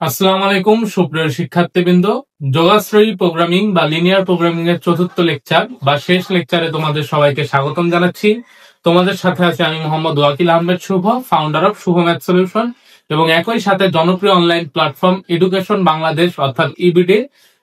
আসসালামু আলাইকুম সুপ্রিয় শিক্ষার্থীবৃন্দ। যোগাশ্রয়ী প্রোগ্রামিং বা লিনিয়ার প্রোগ্রামিং এর চতুর্থ লেকচার বা শেষ লেকচারে তোমাদের সবাইকে স্বাগতম জানাচ্ছি। তোমাদের সাথে আছি আমি Mohammad Wakil Ahmed Shuvo, founder of Shuvo math solution, এবং একই সাথে জনপ্রিয় অনলাইন প্ল্যাটফর্ম এডুকেশন বাংলাদেশ অর্থাৎ ইবিডি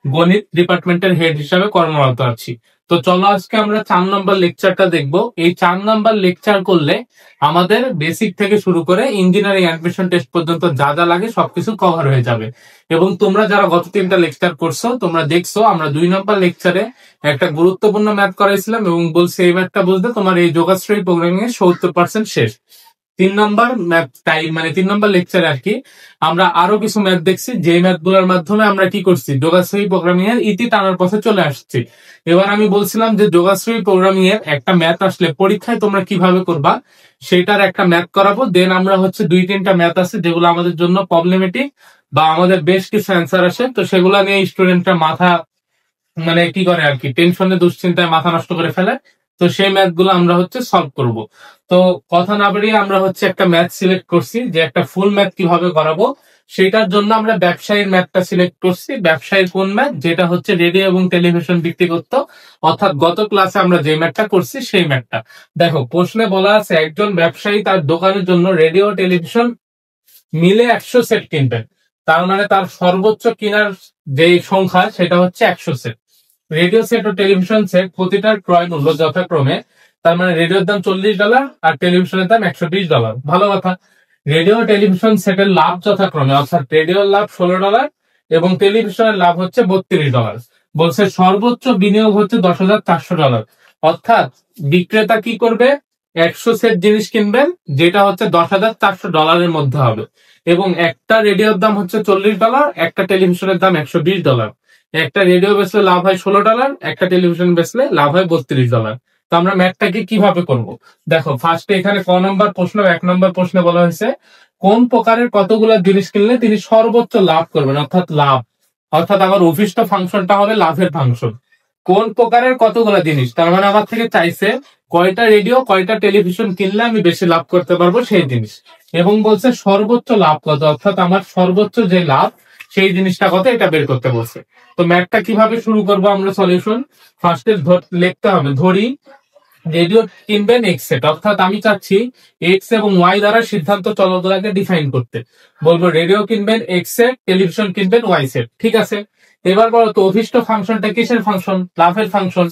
গণিত ডিপার্টমেন্টের হেড হিসাবে কর্মরত আছি। তো চলো আজকে আমরা 4 নম্বর লেকচারটা দেখব। এই 4 নম্বর লেকচার করলে আমাদের বেসিক থেকে শুরু করে ইঞ্জিনিয়ারিং অ্যাডমিশন টেস্ট পর্যন্ত যা যা লাগে সবকিছু কভার হয়ে যাবে। এবং তোমরা যারা গত 3টা লেকচার করছো তোমরা দেখছো আমরা 2 নম্বর লেকচারে একটা গুরুত্বপূর্ণ ম্যাথ করাইছিলাম এবং বলছি এই ম্যাথটা বুঝতে তোমার এই যোগাশ্রয়ী প্রোগ্রামিং এর 70% শেষ। 3 নম্বর ম্যাথ টাইম মানে 3 নম্বর লেকচারে আর কি আমরা আরো কিছু ম্যাথ দেখছি, যে ম্যাথ গুলোর মাধ্যমে আমরা কি করছি, যোগাশ্রয়ী প্রোগ্রামিং এর ইতি টানার পথে চলে আসছি। এবার আমি বলছিলাম যে যোগাশ্রয়ী প্রোগ্রামিং এর একটা ম্যাথ আসলে পরীক্ষায় তোমরা কিভাবে করবা সেটার একটা ম্যাথ করাবো। দেন আমরা 2-3টা ম্যাথ আছে যেগুলো আমাদের জন্য প্রবলেমেটিক বা আমাদের বেশ কিছু অ্যান্সার আসে, তো সেগুলো নিয়ে স্টুডেন্টরা মাথা মানে কি করে আর কি, টেনশনে দুশ্চিন্তায় মাথা নষ্ট করে ফেলে। তো সেই ম্যাথ গুলো আমরা সলভ করব। তো কথা না বাড়িয়ে আমরা একটা ম্যাথ সিলেক্ট করছি যে একটা ফুল ম্যাথ কিভাবে করাবো। সেটার জন্য আমরা ব্যবসায়ীর ম্যাথটা সিলেক্ট করছি। ব্যবসায়ীর কোন ম্যাথ, যেটা রেডিও এবং টেলিভিশন ভিত্তিক, অর্থাৎ গত ক্লাসে আমরা যে ম্যাথটা করছি সেই ম্যাথটা। দেখো প্রশ্নে বলা আছে একজন ব্যবসায়ী তার দোকানের জন্য রেডিও টেলিভিশন মিলে 100 সেট কিনবেন। তার মানে তার সর্বোচ্চ কেনার যে সংখ্যা সেটা 100 সেট। রেডিও সেট ও টেলিভিশন সেট প্রতিটার ক্রয় মূল্য যথাক্রমে, তার মানে রেডিওর দাম $40 আর টেলিভিশনের দাম $120। ভালো কথা। রেডিও টেলিভিশন সেটের লাভ যথাক্রমে, অর্থাৎ রেডিওর লাভ $16 এবং টেলিভিশনের লাভ $32। বলছে সর্বোচ্চ বিনিয়োগ $10,400। অর্থাৎ বিক্রেতা কি করবে, 100 সেট জিনিস কিনবেন যেটা $10,400 মধ্যে হবে, এবং একটা রেডিওর দাম $40, একটা টেলিভিশনের দাম $120। একটা রেডিও বেচলে লাভ হয় $16, একটা টেলিভিশন বেচলে লাভ হয় $32। তো আমরা ম্যাথটাকে কিভাবে করব? দেখো ফার্স্টে এখানে ক নম্বর প্রশ্ন, 1 নম্বর প্রশ্নে বলা হয়েছে কোন প্রকারের কতগুলো জিনিস কিনলে তিনি সর্বোচ্চ লাভ করবেন, অর্থাৎ লাভ, অর্থাৎ আমার অভিষ্ট ফাংশনটা হবে লাভের ফাংশন। কোন প্রকারের কতগুলো জিনিস, তার মানে আমার থেকে চাইছে কয়টা রেডিও কয়টা টেলিভিশন কিনলে আমি বেশি লাভ করতে পারবো সেই জিনিস, এবং বলছে সর্বোচ্চ লাভ কত, অর্থাৎ আমার সর্বোচ্চ যে লাভ সেই জিনিসটা কত এটা বের করতে বলছে। তো ম্যাথটা কিভাবে শুরু করব আমরা সলিউশন। ফার্স্টে লিখতে হবে, ধরি রেডিও কিনবেন এক্স সেট, অর্থাৎ আমি চাচ্ছি এক্স এবং ওয়াই দ্বারা সিদ্ধান্ত চলকগুলোকে ডিফাইন করতে। বলবো রেডিও কিনবেন এক্স সেট, টেলিভিশন কিনবেন ওয়াই সেট। ঠিক আছে, এবার বলো তো অভিষ্ট ফাংশনটা কিসের ফাংশন, লাভের ফাংশন।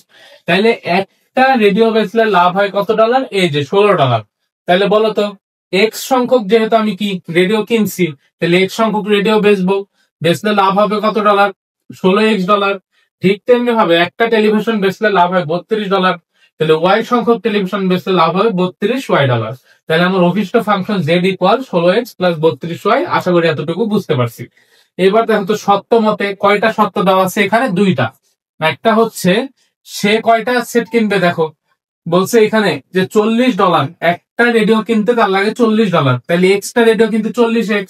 তাইলে একটা রেডিও বেচলে লাভ হয় কত ডলার, এই যে $16। তাহলে বলো তো এক্স সংখ্যক, যেহেতু আমি কি রেডিও কিনছি, তাহলে এক্স সংখ্যক রেডিও বেচলে লাভ হবে কত ডলার, $16x। ঠিক তেমনি ভাবে একটা টেলিভিশন বেচলে লাভ হয় $32। তাহলে ওয়াই সংখ্যক টেলিভিশন বেচলে লাভ হবে $32Y। তাহলে আমার অভিষ্ট function Z equal 16x plus 32y। আশা করি এতটুকু বুঝতে পারছি। এবার দেখো তো সত্য মতে কয়টা সত্য দেওয়া আছে, এখানে 2টা। একটা সে কয়টা সেট কিনবে, দেখো বলছে এখানে যে $40, একটা রেডিও কিনতে তার লাগে $40, তাহলে এক্সট্রা রেডিও কিন্তু 40x।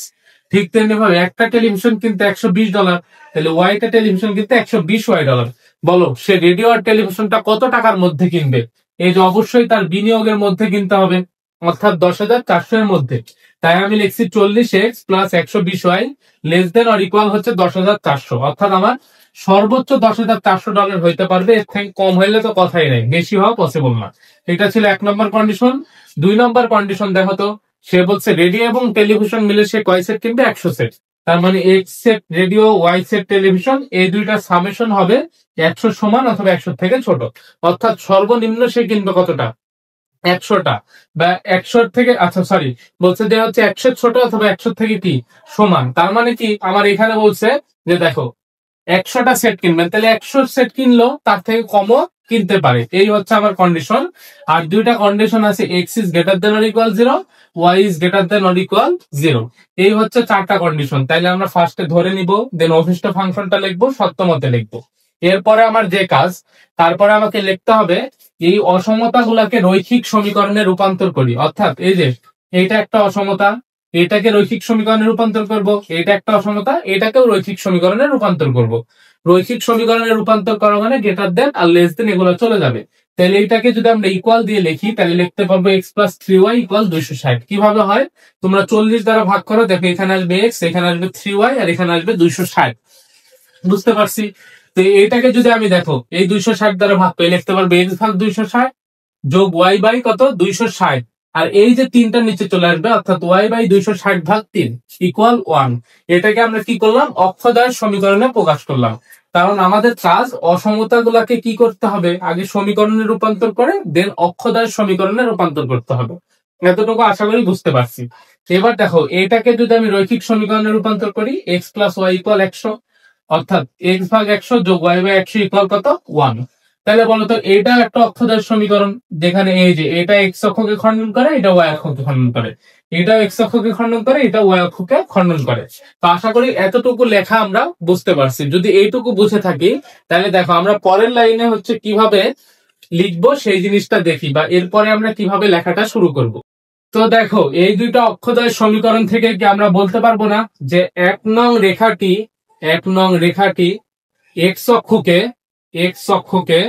ঠিক তেমনি ভাবে একটা টেলিভিশন কিনতে $120, তাহলে ওয়াইটা টেলিভিশন কিনতে $120Y। বলো সে রেডিও আর টেলিভিশনটা কত টাকার মধ্যে কিনবে, এই যে অবশ্যই তার বিনিয়োগের মধ্যে কিনতে হবে, অর্থাৎ 10,400 এর মধ্যে। তাই আমি লিখছি 40x plus $120y less than or equal 10,400, অর্থাৎ আমার সর্বোচ্চ $10,400 হইতে পারবে, এর থেকে কম হইলে তো কথাই নাই, বেশি হওয়া পসিবল না। এটা ছিল 1 নম্বর কন্ডিশন। 2 নম্বর কন্ডিশন দেখো তো, সে বলছে রেডিও এবং টেলিভিশন মিলে সে কয় সেট কিনবে, 100 সেট। তার মানে x set radio y set television, এই দুইটা সামেশন হবে 100 সমান অথবা 100 থেকে ছোট, অর্থাৎ সর্বনিম্ন সে কিনবে কতটা, 100টা, বা 100 থেকে, আচ্ছা সরি, বলছে যে 100 ছোট অথবা 100 থেকে কি সমান। তার মানে কি আমার এখানে বলছে যে দেখো 100টা সেট কিনবেন, তাহলে 100 সেট কিনলো তার থেকে কমও কিনতে পারে, এই আমার কন্ডিশন। আর 2টা কন্ডিশন আছে, x is greater than or equal 0, y is greater than or equal 0। এই 4টা কন্ডিশন। তাইলে আমরা ফার্স্টে ধরে নিব, দেন অভিষ্ট ফাংশনটা লিখবো, সত্য মতে লিখবো। এরপরে আমার যে কাজ, তারপরে আমাকে লিখতে হবে এই অসমতা গুলাকে রৈখিক সমীকরণে রূপান্তর করি, অর্থাৎ এই যে এইটা একটা অসমতা, এটাকে রৈখিক সমীকরণে রূপান্তর করব, এটা একটা অসমতা, এটাকেও রৈখিক সমীকরণে রূপান্তর করব। রৈখিক সমীকরণে রূপান্তর করা মানে গ্রেটার দেন আর লেস দেন এগুলো চলে যাবে। তাহলে এটাকে যদি আমরা ইকুয়াল দিয়ে লিখি তাহলে লিখতে পারবো এক্স প্লাস 3y ইকুয়াল 260। কিভাবে হয়, তোমরা 40 দ্বারা ভাগ করো, দেখো এখানে আসবে এক্স, এখানে আসবে 3y, আর এখানে আসবে 260। বুঝতে পারছি? তো এটাকে যদি আমি দেখো এই 260 দ্বারা ভাগ করে লিখতে পারবো এক্স ভাগ 260 যোগ ওয়াই বাই কত 260, আর এই যে তিনটা নিচে চলে আসবে, অর্থাৎ ওয়াই বাই 260 ভাগ 3 ইকুয়াল 1। এটাকে আমরা কি করলাম, অক্ষদ্বয়ের সমীকরণে প্রকাশ করলাম। কারণ আমাদের কাজ অসমতা গুলাকে কি করতে হবে, আগে সমীকরণে রূপান্তর করে দেন অক্ষদ্বয়ের সমীকরণে রূপান্তর করতে হবে। এতটুকু আশা করি বুঝতে পারছি। এবার দেখো এটাকে যদি আমি রৈখিক সমীকরণে রূপান্তর করি, এক্স প্লাস ওয়াই ইকুয়াল 100, অর্থাৎ এক্স ভাগ 100 যোগ ওয়াই বাই 100 ইকুয়াল কত 1। তাহলে বলতো এটা একটা অক্ষদ্বয়ের সমীকরণ, যেখানে এই যে এটা এক্স অক্ষকে খণ্ডন করে, এটা ওয়াই অক্ষকে খণ্ডন করে, এটা এক্স অক্ষকে খণ্ডন করে, এটা ওয়াই অক্ষকে খণ্ডন করে। তো আশা করি এতটুকু লেখা আমরা বুঝতে পারছি। যদি এইটুকু বুঝে থাকি তাহলে দেখো আমরা পরের লাইনে হচ্ছে কিভাবে লিখবো সেই জিনিসটা দেখি, বা এরপরে আমরা কিভাবে লেখাটা শুরু করব। তো দেখো এই দুইটা অক্ষদ্বয়ের সমীকরণ থেকে কি আমরা বলতে পারবো না যে এক নং রেখাটি এক্স অক্ষকে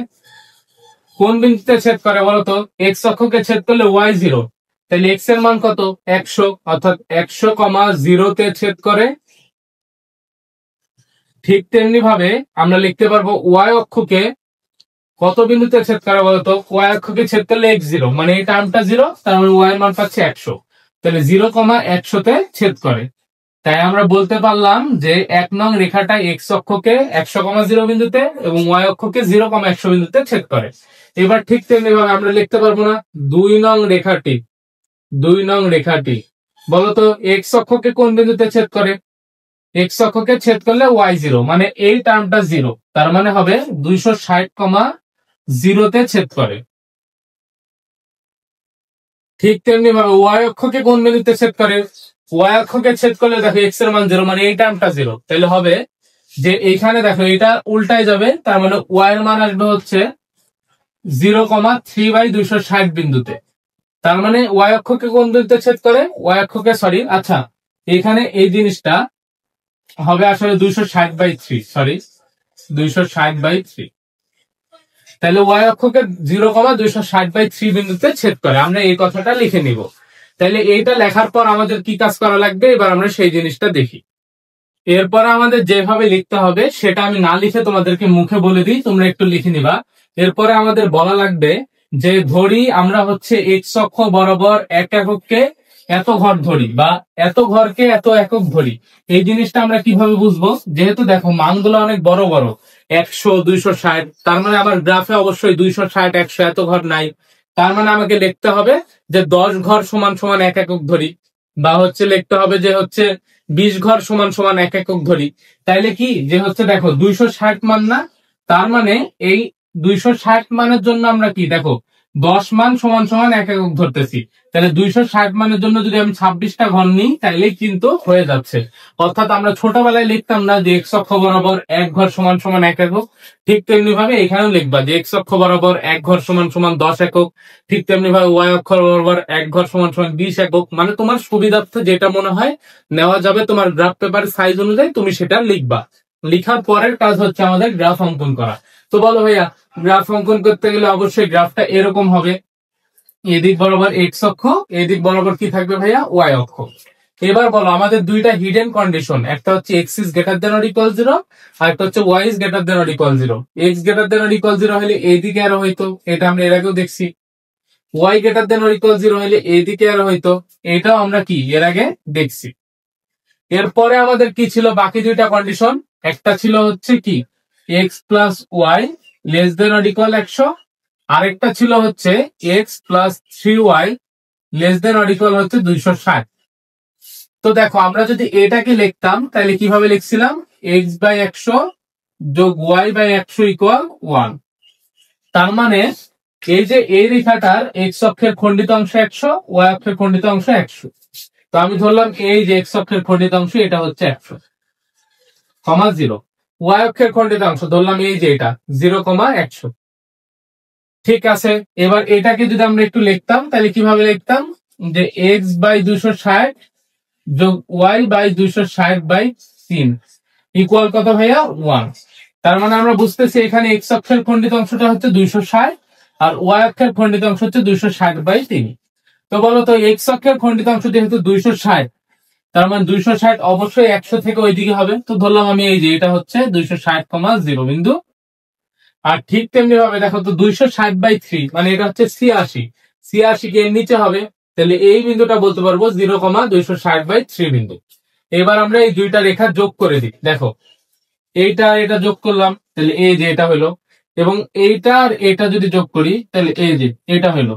কোন বিন্দুতে ছেদ করে বলতো, এক্স অক্ষকে ছেদ করলে ওয়াই 0, তাহলে এক্স এর মান কত 100, অর্থাৎ 100,0 ছেদ করে। ঠিক তেমনি ভাবে আমরা লিখতে পারবো ওয়াই অক্ষকে কত বিন্দুতে ছেদ করে বলতো, ওয়াই অক্ষকে ছেদ করলে x0, মানে এই টার্মটা 0, তার মানে ওয়াই এর মান পাচ্ছে 100, তাহলে 0,100 ছেদ করে। তাই আমরা বলতে পারলাম যে এক নং রেখাটা এক্স অক্ষকে 100,0 বিন্দুতে এবং ওয়াই অক্ষকে 0,100 বিন্দুতে ছেদ করে। এবার ঠিক তেমনি ভাবে আমরা লিখতে পারবো না দুই নং রেখাটি বলতো এক্স অক্ষকে কোন বিন্দুতে ছেদ করে, এক্স অক্ষকে ছেদ করলে ওয়াই 0, মানে এই টার্মটা 0, তার মানে হবে 260,0 ছেদ করে। ঠিক তেমনি ভাবে ওয়াই অক্ষকে কোন বিন্দুতে ছেদ করে, ওয়াই অক্ষকে ছেদ করলে দেখো এক্স এর মান 0, মানে এই টার্মটা 0, তাহলে হবে যে এইখানে দেখো এটা উল্টায় যাবে, তার মানে ওয়াই এর মান আসবে হচ্ছে 0,3/260 বিন্দুতে। তার মানে ওয়াই অক্ষকে কোন বিন্দুতে ছেদ করে, ওয়াই অক্ষকে আচ্ছা এখানে এই জিনিসটা হবে আসলে 260/3, তাহলে ওয়াই অক্ষকে 0,260/3 বিন্দুতে ছেদ করে, আমরা এই কথাটা লিখে নিব। তাহলে এইটা লেখার পর আমাদের কি কাজ করা লাগবে, এবার আমরা সেই জিনিসটা দেখি। এরপর আমাদের যেভাবে লিখতে হবে সেটা আমি না লিখে তোমাদেরকে মুখে বলে দিই, তোমরা একটু লিখে নিবা। এরপরে আমাদের বলা লাগবে যে ধরি আমরা হচ্ছে এক্স অক্ষ বরাবর এক এককে এত ঘর ধরি, বা এত ঘরকে এত একক ধরি। এই জিনিসটা আমরা কিভাবে বুঝবো, যেহেতু দেখো মানগুলো অনেক বড় বড়, 100, 260, তার মানে আমার গ্রাফে অবশ্যই 260, 100 এত ঘর নাই। তার মানে আমাকে লিখতে হবে যে 10 ঘর সমান সমান এক একক ধরি, বা হচ্ছে লিখতে হবে যে হচ্ছে 20 ঘর সমান সমান এক একক ধরি। তাইলে কি যে হচ্ছে দেখো 260 মান না, তার মানে এই 260 মানের জন্য আমরা কি দেখো 10 মান সমান সমান এক একক ধরতেছি। তাহলে 260 মানের জন্য যদি আমি 26টা ঘর নিই তাইলে কিন্তু হয়ে যাচ্ছে। অর্থাৎ আমরা ছোটবেলায় লিখতাম না যে এক্স অক্ষ বরাবর এক ঘর সমান সমান এক একক, ঠিক তেমনি ভাবে এখানেও লিখবা যে এক্স অক্ষ বরাবর এক ঘর সমান সমান 10 একক, ঠিক তেমনি ভাবে ওয়াই অক্ষ বরাবর এক ঘর সমান সমান 20 একক। মানে তোমার সুবিধার্থে যেটা মনে হয় নেওয়া যাবে, তোমার গ্রাফ পেপার সাইজ অনুযায়ী তুমি সেটা লিখবা। লিখার পরের কাজ হচ্ছে আমাদের গ্রাফ অঙ্কন করা। তো বলো ভাইয়া, গ্রাফ অঙ্কন করতে গেলে অবশ্যই গ্রাফটা এরকম হবে, এদিক বরাবর এক্স অক্ষ, এদিক বরাবর কি থাকবে ভাইয়া ওয়াই অক্ষ। এবার বলো আমাদের দুইটা হিডেন কন্ডিশন, একটা হচ্ছে x is greater than or equal 0, আর একটা হচ্ছে y is greater than or equal 0। X greater than or equal 0 হলে এইদিকে আরো হইতো, এটা আমরা এর আগেও দেখছি। Y greater than or equal 0 হলে এইদিকে আরো হইতো, এটাও আমরা কি এর আগে দেখছি। এরপরে আমাদের কি ছিল বাকি দুইটা কন্ডিশন, একটা ছিল হচ্ছে কি x plus y less than or equal 100, আরেকটা ছিল হচ্ছে x plus 3y less than or equal হচ্ছে 260। তো দেখো আমরা যদি এটাকে লিখতাম তাহলে কিভাবে লিখছিলাম, এক্স বাই 100 যোগ ওয়াই বাই 100 ইকুয়াল 1। তার মানে এই যে এই রেখাটার এক্স অক্ষের খণ্ডিত অংশ 100, ওয়াই অক্ষের খণ্ডিত অংশ 100। তো আমি ধরলাম এই যে এক্স অক্ষের খণ্ডিত অংশ এটা হচ্ছে 100, 0। ওয়াই অক্ষের খণ্ডিত অংশ ধরলাম এই যে এটা 0,100। ঠিক আছে, এবার এটাকে যদি আমরা একটু লিখতাম তাহলে কিভাবে লিখতাম, যে এক্স বাই 260 যোগ ওয়াই বাই 260/3 ইকুয়াল কত ভাইয়া 1। তার মানে আমরা বুঝতেছি এখানে এক্স অক্ষের খণ্ডিত অংশটা হচ্ছে 260, আর ওয়াই অক্ষের খণ্ডিতাংশ হচ্ছে 260/3। তো বলো তো এক্স অক্ষের খণ্ডিতাংশ যেহেতু 260, তার মানে 260 অবশ্যই 100 থেকে ওইদিকে হবে। তো ধরলাম আমি এই যে এটা হচ্ছে 260,0 বিন্দু। আর ঠিক তেমনি ভাবে দেখো তো 260/3 মানে এটা হচ্ছে 86, 86 কে এর নিচে হবে, তাহলে এই বিন্দুটা বলতে পারবো 0,260/3 বিন্দু। এবার আমরা এই দুইটা রেখা যোগ করে দিই। দেখো এইটা আর এটা যোগ করলাম, তাহলে এই যে এটা হলো, এবং এইটা আর এটা যদি যোগ করি তাহলে এই যে এটা হলো।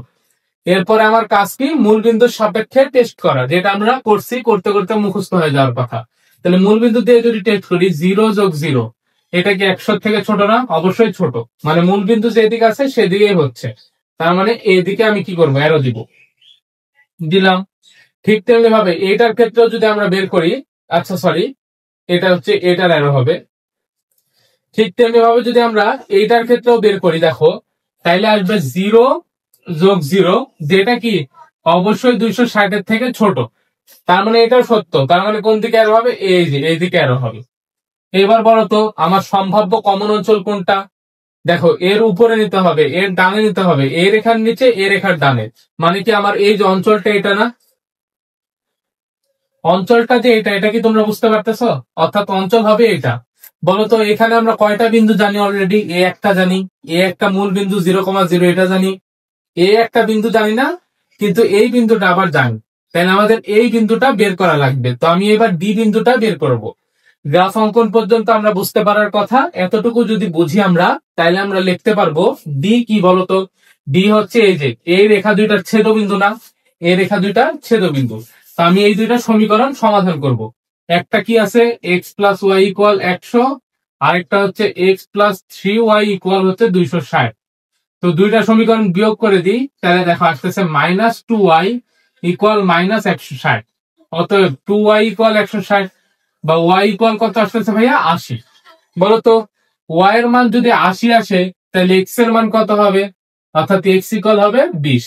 এরপরে আমার কাজ কি, মূল বিন্দুর সাপেক্ষে টেস্ট করা, যেটা আমরা করছি, করতে করতে মুখস্থ হয়ে যাওয়ার কথা। তাহলে মূল বিন্দু দিয়ে যদি টেস্ট করি 0 + 0, এটা কি 100 থেকে ছোট না? অবশ্যই ছোট, মানে মূল বিন্দু যেদিকে আছে সেদিকেই হচ্ছে, তার মানে এইদিকে আমি কি করবো, অ্যারো দিব, দিলাম। ঠিক তেমনি ভাবে এইটার ক্ষেত্রেও যদি আমরা বের করি, আচ্ছা সরি, এটা হচ্ছে এটার অ্যারো হবে। ঠিক তেমনি ভাবে যদি আমরা এইটার ক্ষেত্রেও বের করি, দেখো তাইলে আসবে 0 + 0, যেটা কি অবশ্যই 260 থেকে ছোট, তার মানে এটাও সত্য, তার মানে কোন দিকে অ্যারো হবে, এই যে এই দিকে অ্যারো হবে। এবার বলো তো আমার সম্ভাব্য কমন অঞ্চল কোনটা? দেখো এর উপরে নিতে হবে, এর ডানে নিতে হবে, এর রেখার নিচে, এর রেখার ডানে, মানে কি আমার এই যে অঞ্চলটা এটা না, অঞ্চলটা যে এটা কি তোমরা বুঝতে পারতেছো? অর্থাৎ অঞ্চল হবে এটা। বলতো এখানে আমরা কয়টা বিন্দু জানি অলরেডি? এ একটা জানি, এ একটা মূল বিন্দু 0,0 এটা জানি, এ একটা বিন্দু জানি না, কিন্তু এই বিন্দুটা আবার জানি, তাহলে আমাদের এই বিন্দুটা বের করা লাগবে। তো আমি এবার ডি বিন্দুটা বের করব। গ্রাফ অঙ্কন পর্যন্ত আমরা বুঝতে পারার কথা, এতটুকু যদি বুঝি আমরা, তাহলে আমরা লিখতে পারবো ডি কি বলতো? ডি হচ্ছে এই যে এই রেখা দুইটার ছেদবিন্দু না, এই রেখা দুইটার ছেদবিন্দু। তো আমি এই দুইটা সমীকরণ সমাধান করব। একটা কি আছে, এক্স প্লাস ওয়াই ইকুয়াল 100, আরেকটা হচ্ছে এক্স প্লাস 3y ইকুয়াল হচ্ছে 260। তো দুইটা সমীকরণ বিয়োগ করে দিই, তাহলে দেখো আসতেছে -2y ইকুয়াল -160। অতএব 2y ইকুয়াল 160, বা y ইকুয়াল কত আসতেছে ভাইয়া? 80। বলতো y এর মান যদি 80 আসে, তাহলে x এর মান কত হবে? অর্থাৎ x ইকুয়াল হবে 20।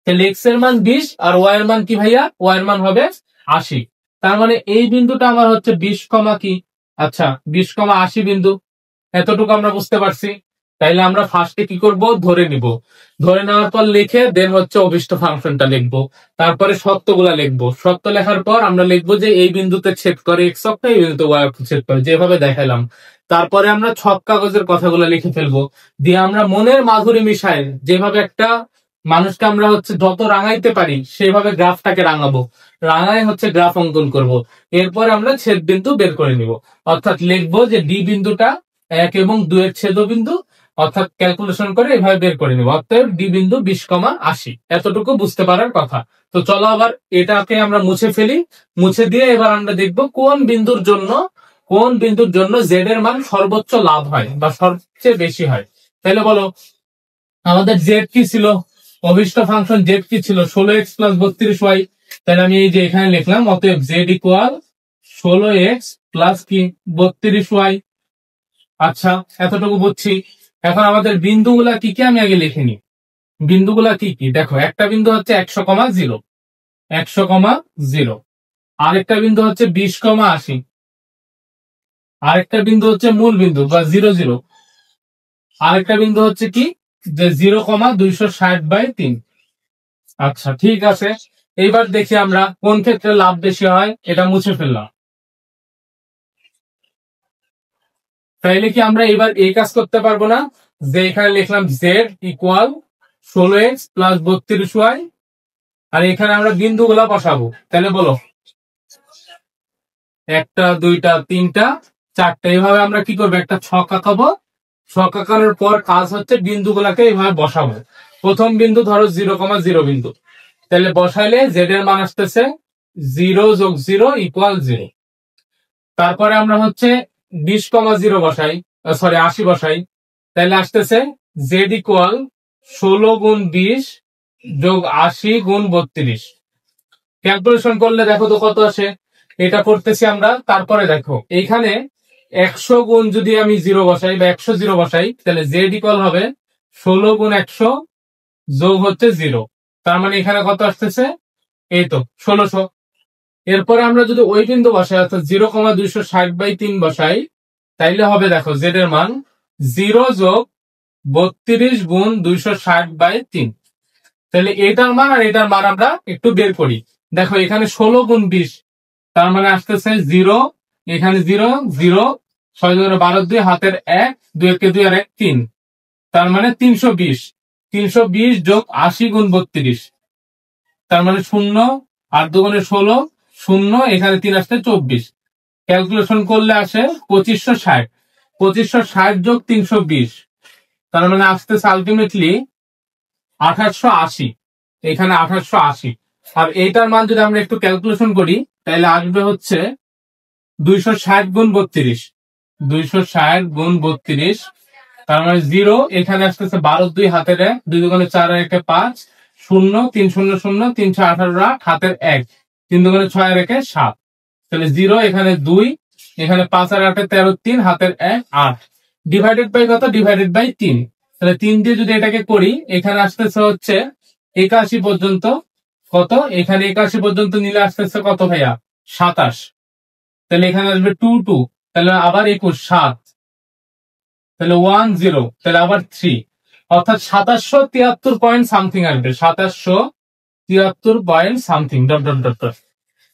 তাহলে x এর মান 20 আর y এর মান কি ভাইয়া? y এর মান হবে 80। তার মানে এই বিন্দুটা আমার হচ্ছে 20, কি, আচ্ছা 20,80 বিন্দু। এতটুকু আমরা বুঝতে পারছি। তাইলে আমরা ফার্স্টে কি করব, ধরে নিব। ধরে নেওয়ার পর লিখে দেন হচ্ছে অভিষ্ট ফাংশনটা লিখবো। তারপরে সত্যগুলা লিখবো। সত্য লেখার পর আমরা লিখবো যে এই বিন্দুতে ছেদ করে এক্স অক্ষ, এই বিন্দুতে ওয়াই অক্ষ ছেদ করে, যেভাবে দেখালাম। তারপরে আমরা ছক কাগজের কথাগুলো লিখে ফেলবো। দিয়ে আমরা মনের মাধুরী মিশায় যেভাবে একটা মানুষকে আমরা হচ্ছে যত রাঙাইতে পারি সেভাবে গ্রাফটাকে রাঙাবো, রাঙায় হচ্ছে গ্রাফ অঙ্কন করব। এরপর আমরা ছেদ বিন্দু বের করে নিব। অর্থাৎ লিখবো যে ডি বিন্দুটা 1 এবং 2 এর ছেদবিন্দু, অর্থাৎ ক্যালকুলেশন করে এভাবে বের করে নিব। অতএব ডি বিন্দু 20,80। এতটুকু বুঝতে পারার কথা। তো চলো আবার এটাকে আমরা মুছে ফেলি। মুছে দিয়ে এবার আমরা দেখব কোন বিন্দুর জন্য জেড এর মান সর্বোচ্চ লাভ হয় বা সবচেয়ে বেশি হয়। তাহলে বলো আমাদের জেড কি ছিল? অভিষ্ট ফাংশন জেড কি ছিল? 16x + 32y। তাহলে আমি এই যে এখানে লিখলাম, অতএব জেড ইকুয়াল 16x + কি 32y। আচ্ছা এতটুকু বুঝছি। এখন আমাদের বিন্দুগুলা কি কি আমি আগে লিখে নিই। বিন্দুগুলা কি কি দেখো, একটা বিন্দু হচ্ছে 100,0, 100,0। আরেকটা বিন্দু হচ্ছে 20,80। আরেকটা বিন্দু হচ্ছে মূল বিন্দু বা 0, 0। আরেকটা বিন্দু হচ্ছে কি, যে 0,260/3। আচ্ছা ঠিক আছে, এইবার দেখি আমরা কোন ক্ষেত্রে লাভ বেশি হয়। এটা মুছে ফেললাম। তাইলে কি আমরা এবার এই কাজ করতে পারবো না, যে এখানে লিখলাম জেড ইকুয়াল 16x + 32y, আর এখানে আমরা বিন্দুগুলা বসাবো। তাহলে বলো 1টা 2টা 3টা 4টা, এইভাবে আমরা কি করবো, একটা ছক আঁকাবো। ছক আঁকানোর পর কাজ হচ্ছে বিন্দুগুলাকে এইভাবে বসাবো। প্রথম বিন্দু ধরো 0,0 বিন্দু, তাহলে বসাইলে জেড এর মান আসতেছে 0 + 0 = 0। তারপরে আমরা হচ্ছে 20,0 বসাই, সরি 80 বসাই, তাহলে আসতেছে জেড ইকুয়াল 16 × 20 + 80 × 32। ক্যালকুলেশন করলে দেখো তো কত আসে। এটা করতেছি আমরা। তারপরে দেখো এইখানে 100 গুণ যদি আমি 0 বসাই বা 100 0 বসাই, তাহলে জেড ইকুয়াল হবে 16 × 100 যোগ হচ্ছে 0। তার মানে এখানে কত আসতেছে, এই তো 1600। এরপরে আমরা যদি ওই বিন্দু বসাই, অর্থাৎ 0,260/3 বসাই, তাইলে হবে দেখো জেড এর মান 0 যোগ 32 গুণ 260/3। তাহলে এটার মান আর এটার মান আমরা একটু বের করি। দেখো এখানে 16 গুণ 20, তার মানে আসতেছে 0, এখানে 0 0, 6 2 12 2 হাতের 1, 2 1 2 আর 1 3, তার মানে 320। 320 যোগ 80 গুণ 32, তার মানে 0, আর 2 গুণে 16, 0, এখানে 3 আসতে 24। ক্যালকুলেশন করলে আসে 2560। 2560 যোগ 320, তার মানে আসতেছে আলটিমেটলি 2880। এখানে 2880। আর এইটার মান যদি আমরা একটু ক্যালকুলেশন করি তাহলে আসবে হচ্ছে 260 গুণ 32। 260 গুণ 32, তার মানে 0, এখানে আসতেছে 12 2 হাতের 1, 2 2 4 আর 1 5, 0 3 0 0 3 6 18 হাতের 1, 3 2 6 আর 1 7, তাহলে 0, এখানে 2, এখানে 5 আর 8 13 3 হাতের 1 8, ডিভাইডেড বাই কত? Divided by 3। তাহলে 3 দিয়ে যদি এটাকে করি, এখানে আসতেছে হচ্ছে 81 পর্যন্ত। কত? এখানে 81 পর্যন্ত নিলে আসতেছে কত ভাইয়া? 27। তাহলে এখানে আসবে 2 2, তাহলে আবার 21 7, তাহলে 1 0, তাহলে আবার 3, অর্থাৎ 2773 পয়েন্ট সামথিং আসবে। 2773 point something dot dot dot dot.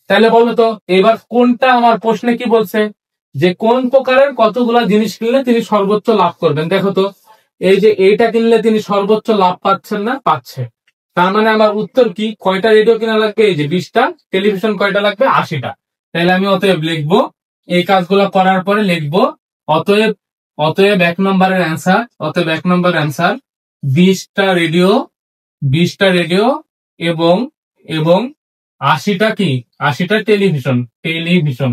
তাহলে বলো তো এবার কোনটা আমার প্রশ্নে কি বলছে, যে কোন প্রকারের কতগুলা জিনিস কিনলে তিনি সর্বোচ্চ লাভ করবেন। দেখো তো, এই যে এইটা কিনলে তিনি সর্বোচ্চ লাভ পাচ্ছেন না? পাচ্ছে। তার মানে আমার উত্তর কি? কয়টা রেডিও কিনা লাগবে? এই যে 20টা। টেলিভিশন কয়টা লাগবে? 80টা। তাহলে আমি অতএব লিখবো, এই কাজগুলো করার পরে লিখবো, অতএব অতএব 1 নম্বরের অ্যান্সার, অতএব 1 নম্বর অ্যান্সার 20টা রেডিও, 20টা রেডিও এবং এবং 80টা কি? 80টা টেলিভিশন, টেলিভিশন।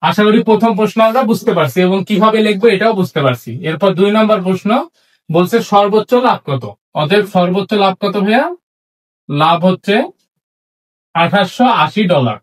আশা করি প্রথম প্রশ্ন আমরা বুঝতে পারছি এবং কিভাবে লিখবো এটাও বুঝতে পারছি। এরপর 2 নম্বর প্রশ্ন বলছে সর্বোচ্চ লাভ কত। অতএব সর্বোচ্চ লাভ কত ভাইয়া? লাভ হচ্ছে $2880।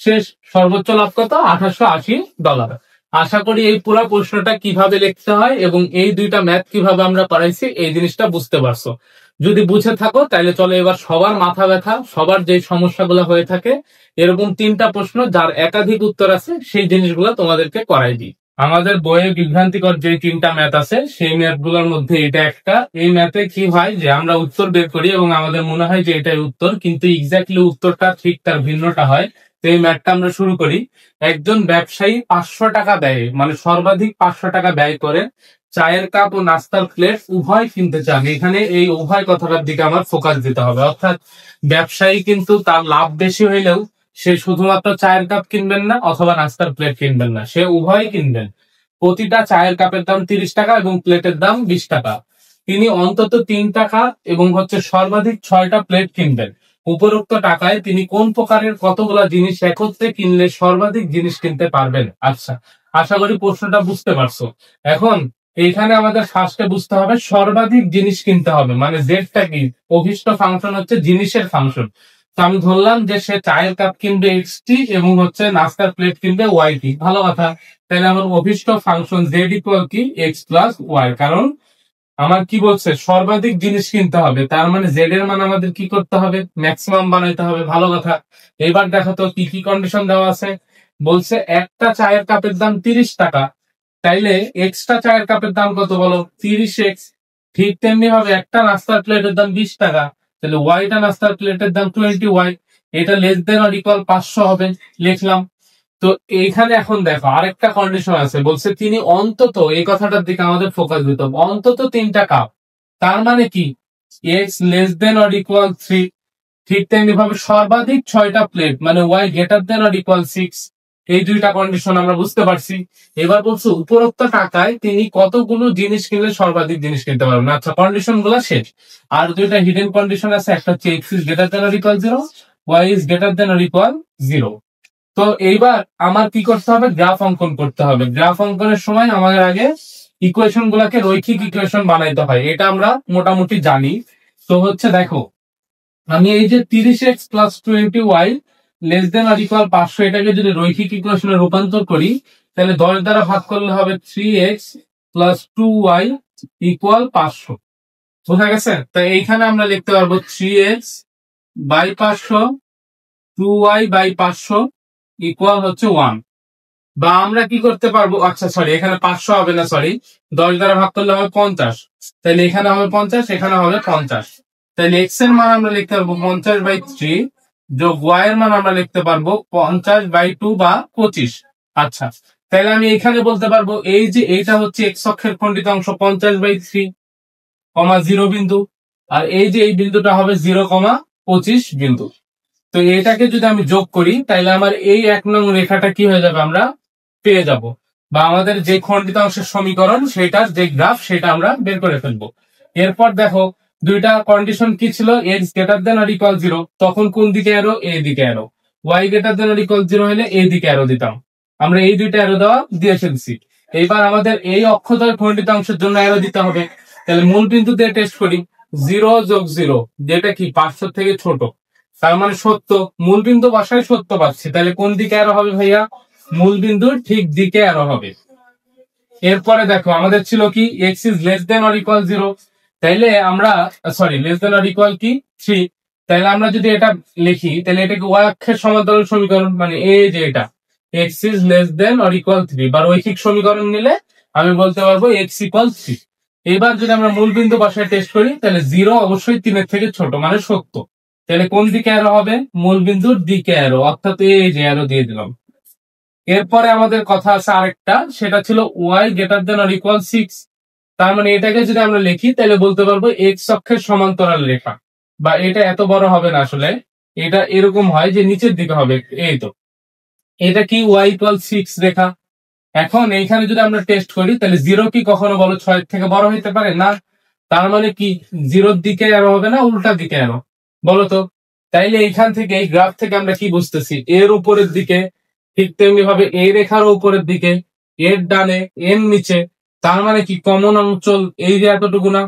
শেষ। সর্বোচ্চ লাভ কত? $2880। আশা করি এই পুরো প্রশ্নটা কিভাবে লিখতে হয় এবং এই দুইটা ম্যাথ কিভাবে আমরা করাইছি এই জিনিসটা বুঝতে পারছো। যদি বুঝে থাকো তাহলে চলো এবার সবার মাথা ব্যথা, সবার যে সমস্যাগুলো হয়ে থাকে, এরকম 3টা প্রশ্ন যার একাধিক উত্তর আছে সেই জিনিসগুলো তোমাদেরকে করাই দিই। আমাদের বইয়ে বিভ্রান্তিকর যে 3টা ম্যাথ আছে সেই ম্যাথ গুলোর মধ্যে এটা একটা। এই ম্যাথে কি হয় যে আমরা উত্তর বের করি এবং আমাদের মনে হয় যে এটাই উত্তর, কিন্তু এক্স্যাক্টলি উত্তরটা ঠিক তার ভিন্নটা হয়। তো এই ম্যাথটা আমরা শুরু করি। একজন ব্যবসায়ী 500 টাকা ব্যয়, মানে সর্বাধিক 500 টাকা ব্যয় করে চায়ের কাপ ও নাস্তার প্লেট উভয় কিনতে চান। এখানে এই উভয় কথাটার দিকে আমার ফোকাস দিতে হবে। অর্থাৎ ব্যবসায়ী কিন্তু তার লাভ বেশি হইলেও সে শুধুমাত্র চায়ের কাপ কিনবেন না অথবা নাস্তার প্লেট কিনবেন না, সে উভয় কিনবেন। প্রতিটা চায়ের কাপের দাম 30 টাকা এবং প্লেটের দাম 20 টাকা। তিনি অন্তত 3 টাকা এবং হচ্ছে সর্বাধিক 6টা প্লেট কিনবেন। উপরোক্ত টাকায় তিনি কোন প্রকারের কতগুলা জিনিস একত্রে কিনলে সর্বাধিক জিনিস কিনতে পারবেন? আচ্ছা, আশা করি প্রশ্নটা বুঝতে পারছো। এখন এইখানে আমাদের ফার্স্টে বুঝতে হবে সর্বাধিক জিনিস কিনতে হবে, মানে জেডটা কি? অভিষ্ট ফাংশন হচ্ছে জিনিসের ফাংশন। তো আমি ধরলাম যে সে চায়ের কাপ কিনবে এক্সটি এবং হচ্ছে নাস্তার প্লেট কিনবে ওয়াইটি। ভালো কথা। তাহলে আমার অভিষ্ট ফাংশন জেড ইকুয়াল কি? X plus y. কারণ আমার কি বলছে? সর্বাধিক জিনিস কিনতে হবে, তার মানে জেড এর মান আমাদের কি করতে হবে? ম্যাক্সিমাম বানাইতে হবে। ভালো কথা। এবার দেখো তো কি কি কন্ডিশন দেওয়া আছে। বলছে একটা চায়ের কাপের দাম 30 টাকা, তাইলে এক্সট্রা চায়ের কাপের দাম কত বলো? 30x। ঠিক তেমনি ভাবে একটা নাস্তার প্লেটের দাম 20 টাকা, তাহলে ওয়াইটা নাস্তার প্লেটের দাম 20y। এটা লেস দেন অর ইকুয়াল 500 হবে, লিখলাম। তো এইখানে এখন দেখো আরেকটা কন্ডিশন আছে। বলছে তিনি অন্তত, এই কথাটার দিকে আমাদের ফোকাস দিতে হবে, অন্তত 3টা কাপ। তার মানে কি? X less than or equal 3। ঠিক তেমনি ভাবে সর্বাধিক 6টা প্লেট, মানে y greater than or equal 6। এই দুইটা কন্ডিশন আমরা বুঝতে পারছি। এবার বলছো উপরোক্ত টাকায় তিনি কতগুলো জিনিস কিনলে সর্বাধিক জিনিস কিনতে পারবেন। আচ্ছা, কন্ডিশন গুলা শেষ। আর দুইটা হিডেন কন্ডিশন আছে। একটা হচ্ছে x is greater than or equal 0, y is greater than or equal 0। তো এইবার আমার কি করতে হবে? গ্রাফ অঙ্কন করতে হবে। গ্রাফ অঙ্কনের সময় আমাদের আগে ইকুয়েশন গুলাকে রৈখিক ইকুয়েশন বানাইতে হয়, এটা আমরা মোটামুটি জানি। তো হচ্ছে দেখো, আমি এই যে 30x plus 20y less than আর ইকুয়াল 500, এটাকে যদি রৈখিক ইকুয়েশনে রূপান্তর করি তাহলে 10 দ্বারা ভাগ করলে হবে 3x প্লাস 2y ইকুয়াল 500। বোঝা গেছে? তো এইখানে আমরা লিখতে পারবো 3x by 500, 2y by 500 equal হচ্ছে 1। বা আমরা কি করতে পারবো, আচ্ছা সরি এখানে 500 হবে না, সরি 10 দ্বারা ভাগ করলে হবে 50, তাহলে এখানে হবে 50, এখানে হবে 50। তাহলে এক্স এর মান আমরা লিখতে পারবো 50/3 যোগ ওয়াই এর মান আমরা লিখতে পারবো 50/2 বা 25। আচ্ছা, তাহলে আমি এখানে বলতে পারবো এই যে এইটা হচ্ছে এক্স অক্ষের খণ্ডিত অংশ 50/3, 0 বিন্দু, আর এই যে এই বিন্দুটা হবে 0,25 বিন্দু। তো এটাকে যদি আমি যোগ করি তাহলে আমার এই 1 নং রেখাটা কি হয়ে যাবে, আমরা পেয়ে যাব, বা আমাদের যে খণ্ডিত অংশের সমীকরণ সেটার যে গ্রাফ সেটা আমরা বের করে ফেলবো। এরপর দেখো দুইটা কন্ডিশন কি ছিল, x greater than or equal 0, তখন কোন দিকে অ্যারো, এই দিকে arrow, y greater than or equal 0 হলে এই দিকে অ্যারো দিতাম। আমরা এই দুইটা অ্যারো দেওয়া দিয়ে ফেলছি। এইবার আমাদের এই অক্ষদ্বয় খণ্ডিত অংশের জন্য অ্যারো দিতে হবে। তাহলে মূল বিন্দু দিয়ে টেস্ট করি, 0 যোগ 0 যেটা কি 500 থেকে ছোট, তার মানে সত্য, মূল বিন্দু বাসায় সত্য পাচ্ছি, তাহলে কোন দিকে অ্যারো হবে ভাইয়া, মূল বিন্দুর ঠিক দিকে অ্যারো হবে। এরপরে দেখো আমাদের ছিল কি x is less than or equal 0, তাইলে আমরা sorry less than or equal কি 3, তাহলে আমরা যদি এটা লিখি তাহলে এটাকে ওয়াই অক্ষের সমান্তরাল সমীকরণ, মানে এই যে এটা x is less than or equal 3 বা রৈখিক সমীকরণ নিলে আমি বলতে পারবো এক্স ইকুয়াল 3। এবার যদি আমরা মূল বিন্দু বাসায় টেস্ট করি তাহলে 0 অবশ্যই 3 এর থেকে ছোট, মানে সত্য, তাহলে কোন দিকে অ্যারো হবে, মূল বিন্দুর দিকে অ্যারো, অর্থাৎ এই যে অ্যারো দিয়ে দিলাম। এরপরে আমাদের কথা আছে আরেকটা, সেটা ছিল y greater than or equal 6, তার মানে এটাকে যদি আমরা লিখি তাহলে বলতে পারবো এক্স অক্ষের সমান্তরাল রেখা, বা এটা এত বড় হবে না আসলে, এটা এরকম হয় যে নিচের দিকে হবে, এই তো এটা কি ওয়াই ইকুয়াল 6 রেখা। এখন এইখানে যদি আমরা টেস্ট করি তাহলে 0 কি কখনো বলো 6 থেকে বড় হইতে পারে না, তার মানে কি 0-র দিকে অ্যারো হবে না উল্টা দিকে অ্যারো, বলো তো। তাইলে এইখান থেকে এই গ্রাফ থেকে আমরা কি বুঝতেছি, এর উপরের দিকে, ঠিক তেমনি ভাবে এই রেখার উপরের দিকে, এর ডানে এর নিচে, তার মানে কি কমন অঞ্চল এই যে এতটুকু না,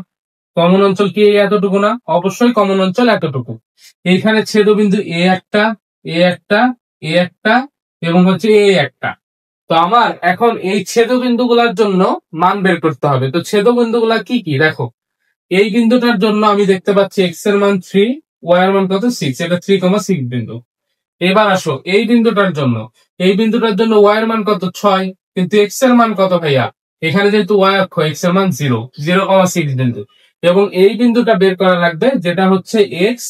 কমন অঞ্চল কি এই এতটুকু না, অবশ্যই কমন অঞ্চল এতটুকু। এইখানে ছেদবিন্দু এ একটা, এ একটা, এ একটা এবং হচ্ছে এ একটা। তো আমার এখন এই ছেদবিন্দু গুলার জন্য মান বের করতে হবে। তো ছেদবিন্দু গুলা কি কি দেখো, এই বিন্দুটার জন্য আমি দেখতে পাচ্ছি এক্স এর মান 3, ওয়াই এর মান কত 6, এটা 3,6 বিন্দু। এবার আসো এই বিন্দুটার জন্য, এই বিন্দুটার জন্য ওয়াই এর মান কত 6, কিন্তু এক্স এর মান কত ভাইয়া, এখানে যেহেতু ওয়াই অক্ষ এক্স এর মান 0.6 বিন্দু, এবং এই বিন্দুটা বের করা লাগবে যেটা হচ্ছে এক্স,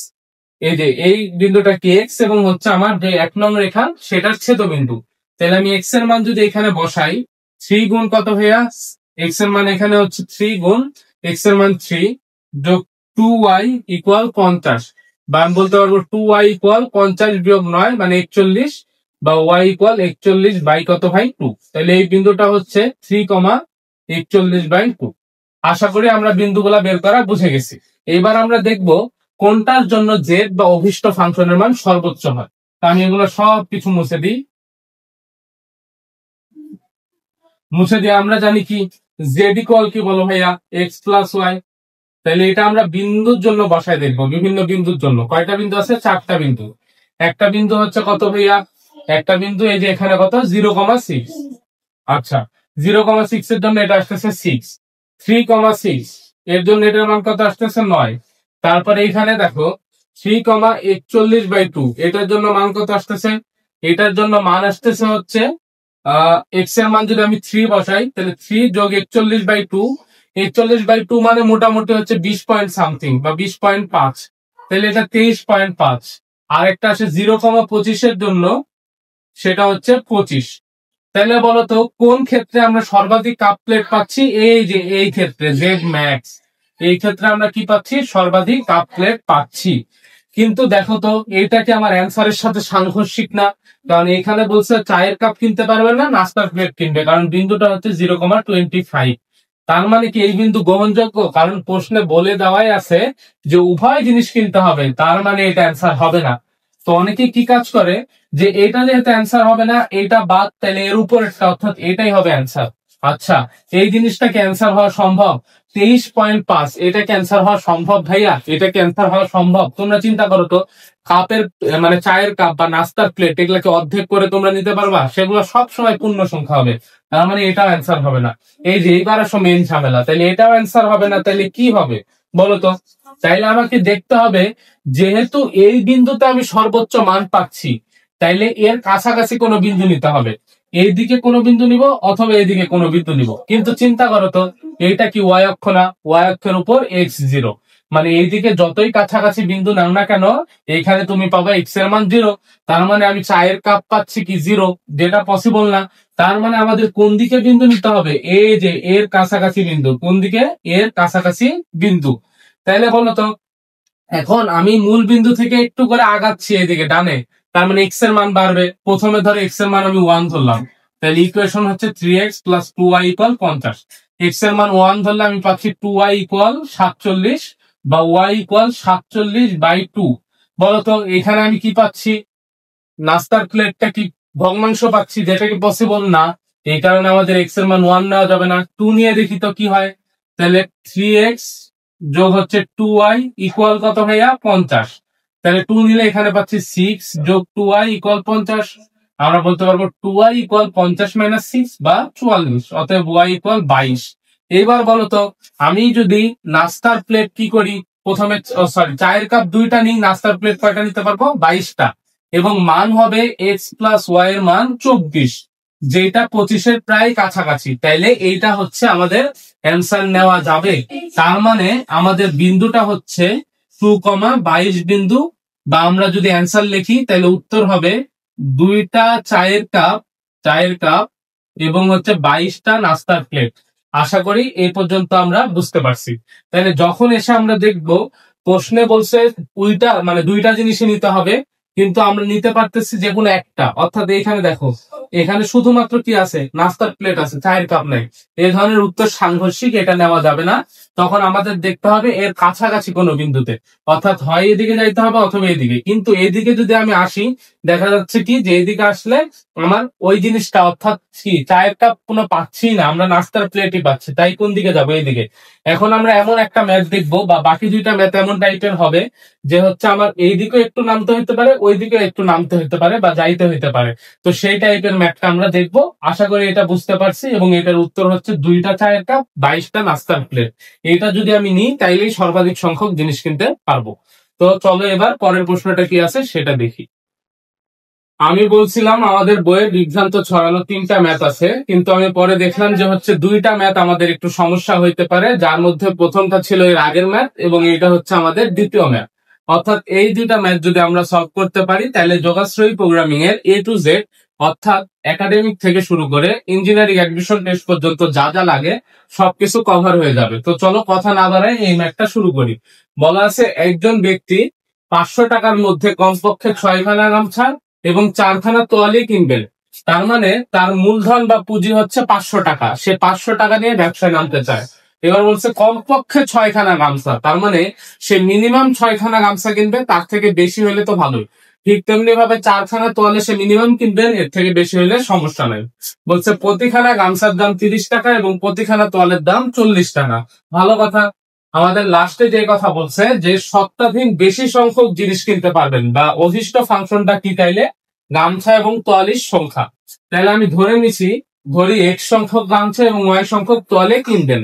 এই যে এই বিন্দুটা কি এক্স এবং হচ্ছে আমার যে 1 নং রেখা সেটার ছেদবিন্দু। তাহলে আমি এক্স এর মান যদি এখানে বসাই, 3 গুণ কত ভাইয়া, এক্স এর মান এখানে হচ্ছে 3 গুণ এক্স এর মান 3 যোগ 2y ইকুয়াল 50, বা আমি বলতে পারবো 2y ইকুয়াল 50 বিয়োগ 9 মানে 41, বা y ইকুয়াল 41 বাই কত ভাই 2, তাহলে এই বিন্দুটা হচ্ছে 3,41/2। আশা করি আমরা বিন্দুগুলা বের করা বুঝে গেছি। এবার আমরা দেখব কোনটার জন্য জেড বা অভিষ্ট ফাংশনের মান সর্বোচ্চ হয়। তা আমি এগুলো সব কিছু মুছে দিয়ে আমরা জানি কি জেড ইকুয়াল কি বলো ভাইয়া এক্স প্লাস ওয়াই। তাহলে এটা আমরা বিন্দুর জন্য বসায় দেখবো, বিভিন্ন বিন্দুর জন্য। কয়টা বিন্দু আছে, 4টা বিন্দু। একটা বিন্দু হচ্ছে কত ভাইয়া, একটা বিন্দু এই যে এখানে কত 0,6, আচ্ছা 0,6 এর জন্য এটা আসতেছে 6, 3,6 এর জন্য এটার মান কত আসতেছে 9। তারপরে এখানে দেখো 3,41/2 এটার জন্য মান কত আসতেছে, এটার জন্য মান আসতেছে হচ্ছে এক্স এর মান যদি আমি 3 বসাই তাহলে 3 যোগ 41/2, 41/2 মানে মোটামুটি হচ্ছে 20 পয়েন্ট সামথিং বা 20.5, তাহলে এটা 23.5। আর একটা আছে 0,25 এর জন্য, সেটা হচ্ছে 25। তাহলে বলতো কোন ক্ষেত্রে আমরা সর্বাধিক কাপ প্লেট পাচ্ছি, এই যে এই ক্ষেত্রে জেড ম্যাক্স, এই ক্ষেত্রে আমরা কি পাচ্ছি, সর্বাধিক কাপ প্লেট পাচ্ছি। কিন্তু দেখো তো এটা কি আমার অ্যান্সারের সাথে সাংঘর্ষিক না, কারণ এখানে বলছে চায়ের কাপ কিনতে পারবে না, নাস্তার প্লেট কিনবে, কারণ বিন্দুটা হচ্ছে 0,25। তার মানে কি এই বিন্দু গ্রহণযোগ্য, কারণ প্রশ্নে বলে দেওয়াই আছে যে উভয় জিনিস কিনতে হবে, তার মানে এটা অ্যান্সার হবে না। তো অনেকে কি কাজ করে যে এটা যেহেতু অ্যান্সার হবে না এটা বাদ, তাহলে এর উপরেরটা অর্থাৎ এটাই হবে অ্যান্সার। আচ্ছা এই জিনিসটা ক্যান্সার হওয়া সম্ভব, 23.5 এটা ক্যান্সার হওয়া সম্ভব ভাইয়া, এটা ক্যান্সার হওয়া সম্ভব। তোমরা চিন্তা করো তো, কাপের মানে চায়ের কাপ বা নাস্তার প্লেট এগুলাকে অর্ধেক করে তোমরা নিতে পারবা, সেগুলো সব সময় পূর্ণ সংখ্যা হবে, তার মানে এটাও অ্যান্সার হবে না। এই যে এইবার আসো মেন ঝামেলা, তাহলে এটাও অ্যান্সার হবে না, তাহলে কি হবে বলো তো। তাইলে আমাকে দেখতে হবে যেহেতু এই বিন্দুতে আমি সর্বোচ্চ মান পাচ্ছি, তাইলে এর কাছাকাছি কোনো বিন্দু নিতে হবে, এইদিকে কোনো বিন্দু নিব অথবা এইদিকে কোনো বিন্দু নিব। কিন্তু চিন্তা করো তো, এইটা কি ওয়াই অক্ষ না? ওয়াই অক্ষের উপর x0, মানে এইদিকে যতই কাছাকাছি বিন্দু নাও না কেন এইখানে তুমি পাবে x এর মান 0। তার মানে আমি চায়ের কাপ পাচ্ছি কি 0, যেটা পসিবল না। তার মানে আমাদের কোন দিকে বিন্দু নিতে হবে? এই যে এর কাছাকাছি বিন্দু। কোন দিকে? এর কাছাকাছি বিন্দু। তাইলে বলো তো, এখন আমি মূল বিন্দু থেকে একটু করে আগাচ্ছি এদিকে ডানে, তার মানে এক্স এর মান বাড়বে। প্রথমে ধরো এক্স এর মান আমি 1 ধরলাম, তাহলে ইকুয়েশন হচ্ছে 3x + 2y = 50। এক্স এর মান 1 ধরলে আমি পাচ্ছি 2y = 47 বা y = 47/2। বলতো এখানে আমি কি পাচ্ছি? নাস্তার প্লেটটা কি ভগ্নাংশ পাচ্ছি, যেটা কি পসিবল না। এই কারণে আমাদের এক্স এর মান 1 নেওয়া যাবে না, 2 নিয়ে দেখি তো কি হয়। তাহলে 3x যোগ হচ্ছে 2y = কত ভাইয়া? 50। তাহলে 2 নিলে এখানে পাচ্ছি 6 যোগ 2y = 50। আমরা বলতে পারবো 2y = 50 - 6 বা 44, অতএব y = 22। এবার বলো তো, আমি যদি নাস্তার প্লেট কি করি, প্রথমে সরি চায়ের কাপ 2টা নিই, নাস্তার প্লেট কয়টা নিতে পারবো? 22টা। এবং মান হবে x + y এর মান 24, যেটা 25-এর প্রায় কাছাকাছি। তাইলে এইটা হচ্ছে আমাদের অ্যান্সার নেওয়া যাবে। তার মানে আমাদের বিন্দুটা হচ্ছে 2,22 বিন্দু, বা আমরা যদি অ্যান্সার লিখি তাহলে উত্তর হবে 2টা চায়ের কাপ এবং হচ্ছে 22টা নাস্তার প্লেট। আশা করি এই পর্যন্ত আমরা বুঝতে পারছি। তাহলে যখন এসে আমরা দেখব প্রশ্নে বলছে দুইটা জিনিসই নিতে হবে, কিন্তু আমরা নিতে পারতেছি যে কোনো একটা। অর্থাৎ এখানে দেখো, এখানে শুধুমাত্র কি আছে? নাস্তার প্লেট আছে, চায়ের কাপ নাই। এই ধরনের উত্তর সাংঘর্ষিক, এটা নেওয়া যাবে না। তখন আমাদের দেখতে হবে এর কাছাকাছি কোনো বিন্দুতে, অর্থাৎ হয় এদিকে যাইতে হবে অথবা এদিকে। কিন্তু এদিকে যদি আমি আসি, দেখা যাচ্ছে কি যে এদিকে আসলে আমার ওই জিনিসটা, অর্থাৎ কি চায়ের কাপ কোনো পাচ্ছি না, আমরা নাস্তার প্লেটই পাচ্ছি। তাই কোন দিকে যাবো? এইদিকে। এখন আমরা এমন একটা ম্যাথ দেখবো, বা বাকি দুইটা ম্যাথ এমন টাইপের হবে যে হচ্ছে আমার এইদিকেও একটু নামতে হতে পারে, ওইদিকেও একটু নামতে হতে পারে, বা যাইতে হতে পারে। তো সেই টাইপের ম্যাথটা আমরা দেখবো। আশা করি এটা বুঝতে পারছি, এবং এটার উত্তর হচ্ছে 2টা চায়ের কাপ, 22টা নাস্তার প্লেট। এটা যদি আমি নিই তাইলেই সর্বাধিক সংখ্যক জিনিস কিনতে পারবো। তো চলো এবার পরের প্রশ্নটা কি আছে সেটা দেখি। আমি বলছিলাম আমাদের বইয়ে বিভ্রান্ত ছড়ানো 3টা ম্যাথ আছে, কিন্তু আমি পরে দেখলাম যে হচ্ছে 2টা ম্যাথ আমাদের একটু সমস্যা হইতে পারে, যার মধ্যে প্রথমটা ছিল এর আগের ম্যাথ, এবং এটা হচ্ছে আমাদের দ্বিতীয় ম্যাথ। অর্থাৎ এই 2টা ম্যাথ যদি আমরা সলভ করতে পারি, তাহলে যোগাশ্রয়ী প্রোগ্রামিং এর A to Z, অর্থাৎ একাডেমিক থেকে শুরু করে ইঞ্জিনিয়ারিং অ্যাডমিশন টেস্ট পর্যন্ত যা যা লাগে সবকিছু কভার হয়ে যাবে। তো চলো কথা না বাড়াই এই ম্যাথটা শুরু করি। বলা আছে একজন ব্যক্তি 500 টাকার মধ্যে কমপক্ষে 6খানা গামছা এবং 4খানা তোয়ালে কিনবেন। তার মানে তার মূলধন বা পুঁজি হচ্ছে 500 টাকা। সে 500 টাকা নিয়ে ব্যবসায় নামতে চায়। এবার বলছে কমপক্ষে 6খানা গামছা, তার মানে সে মিনিমাম 6খানা গামছা কিনবে, তার থেকে বেশি হলে তো ভালোই। ঠিক তেমনি ভাবে 4খানা তোয়ালে সে মিনিমাম কিনবেন, এর থেকে বেশি হলে সমস্যা নাই। বলছে প্রতিখানা গামছার দাম 30 টাকা এবং প্রতিখানা তোয়ালের দাম 40 টাকা। ভালো কথা। আমাদের লাস্টে যে কথা বলছে যে সপ্তাহে বেশি সংখ্যক জিনিস কিনতে পারবেন, বা অভিষ্ট ফাংশনটা কি, তাইলে গামছা এবং তোয়ালির সংখ্যা। তাহলে আমি ধরে নিছি, ধরি x সংখ্যক গামছা এবং y সংখ্যক তোয়ালে কিনবেন।